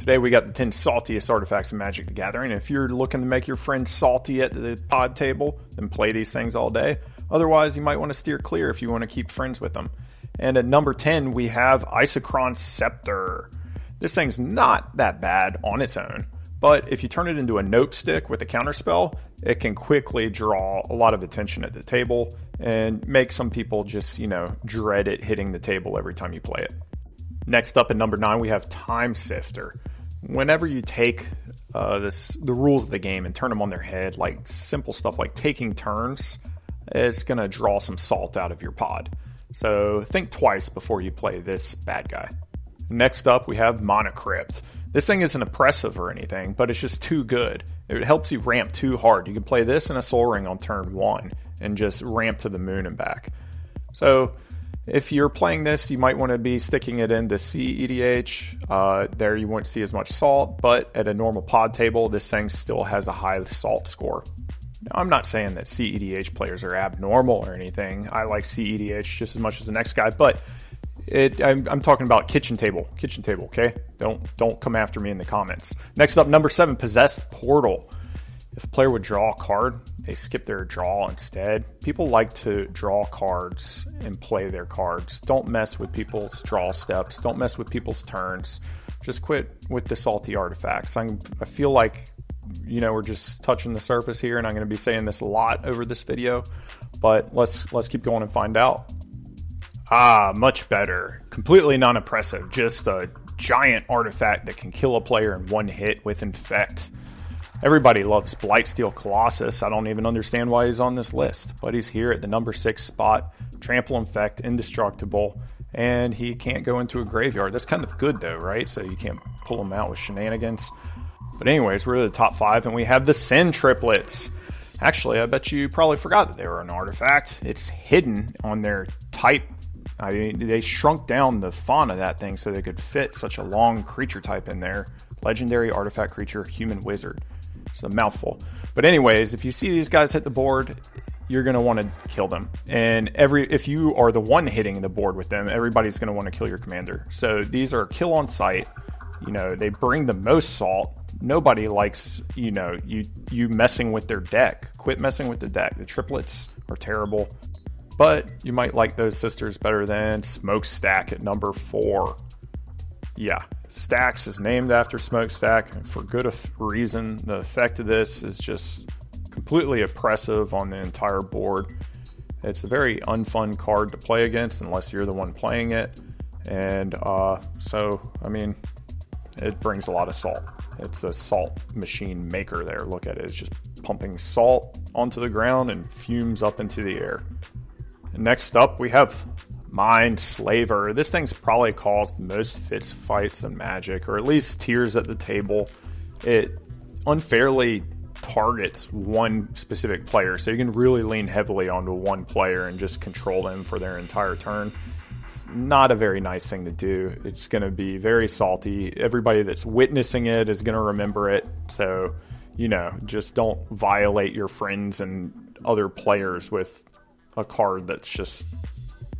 Today we got the 10 saltiest artifacts in Magic the Gathering. If you're looking to make your friends salty at the pod table, then play these things all day. Otherwise, you might want to steer clear if you want to keep friends with them. And at number 10, we have Isochron Scepter. This thing's not that bad on its own, but if you turn it into a nope stick with a counterspell, it can quickly draw a lot of attention at the table and make some people just, dread it hitting the table every time you play it. Next up at number 9, we have Time Sifter. Whenever you take the rules of the game and turn them on their head, like simple stuff like taking turns, it's going to draw some salt out of your pod. So think twice before you play this bad guy. Next up, we have Monocrypt. This thing isn't oppressive or anything, but it's just too good. It helps you ramp too hard. You can play this in a Soul Ring on turn 1 and just ramp to the moon and back. So if you're playing this, you might want to be sticking it into CEDH. There you won't see as much salt, but at a normal pod table, this thing still has a high salt score. Now, I'm not saying that CEDH players are abnormal or anything. I like CEDH just as much as the next guy, but I'm talking about kitchen table, okay? Don't come after me in the comments. Next up, number 7, Possessed Portal. If a player would draw a card, they skip their draw instead. People like to draw cards and play their cards. Don't mess with people's draw steps. Don't mess with people's turns. Just quit with the salty artifacts. I feel like, we're just touching the surface here, and I'm going to be saying this a lot over this video, but let's keep going and find out. Much better. Completely non-oppressive. Just a giant artifact that can kill a player in one hit with Infect. Everybody loves Blightsteel Colossus. I don't even understand why he's on this list, but he's here at the number 6 spot. Trample, Infect, Indestructible, and he can't go into a graveyard. That's kind of good though, right? So you can't pull him out with shenanigans. But anyways, we're at the top 5, and we have the Sin Triplets. Actually, I bet you probably forgot that they were an artifact. It's hidden on their type. I mean, they shrunk down the font of that thing so they could fit such a long creature type in there. Legendary artifact creature, human wizard. It's a mouthful. But anyways, if you see these guys hit the board, you're going to want to kill them. And if you are the one hitting the board with them, everybody's going to want to kill your commander. So these are kill on sight. They bring the most salt. Nobody likes, you messing with their deck. Quit messing with the deck. The triplets are terrible. But you might like those sisters better than Smokestack at number 4. Yeah, Stacks is named after Smokestack, and for good reason. The effect of this is just completely oppressive on the entire board. It's a very unfun card to play against unless you're the one playing it. And it brings a lot of salt. It's a salt machine maker there. Look at it. It's just pumping salt onto the ground and fumes up into the air. And next up, we have Mind Slaver. This thing's probably caused the most fist fights in Magic, or at least tears at the table. It unfairly targets one specific player, so you can really lean heavily onto one player and just control them for their entire turn. It's not a very nice thing to do. It's going to be very salty. Everybody that's witnessing it is going to remember it. So, just don't violate your friends and other players with a card that's just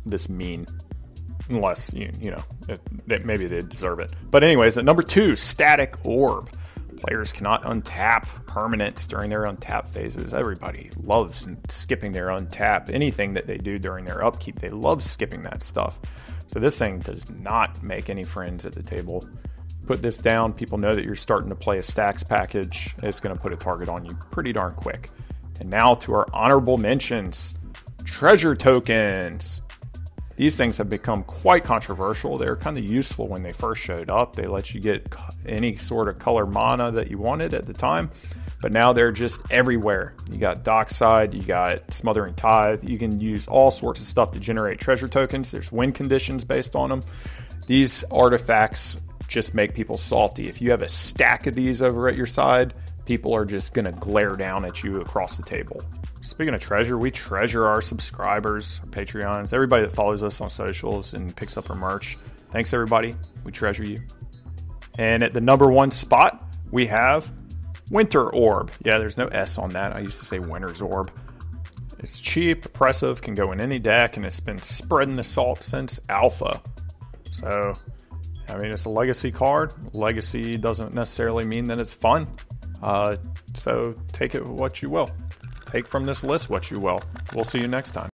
this mean. Unless, maybe they deserve it. But anyways, at number 2, Static Orb. Players cannot untap permanents during their untap phases. Everybody loves skipping their untap. Anything that they do during their upkeep, they love skipping that stuff. So this thing does not make any friends at the table. Put this down, people know that you're starting to play a stacks package. It's going to put a target on you pretty darn quick. And now to our honorable mentions. Treasure tokens. These things have become quite controversial. They were kind of useful when they first showed up. They let you get any sort of color mana that you wanted at the time. But now they're just everywhere. You got Dockside, you got Smothering Tithe. You can use all sorts of stuff to generate treasure tokens. There's win conditions based on them. These artifacts just make people salty. If you have a stack of these over at your side, people are just going to glare down at you across the table. Speaking of treasure, we treasure our subscribers, our Patreons, everybody that follows us on socials and picks up our merch. Thanks, everybody. We treasure you. And at the number 1 spot, we have Winter Orb. Yeah, there's no S on that. I used to say Winter's Orb. It's cheap, oppressive, can go in any deck, and it's been spreading the salt since Alpha. So I mean, it's a legacy card. Legacy doesn't necessarily mean that it's fun. So take it what you will. Take from this list what you will. We'll see you next time.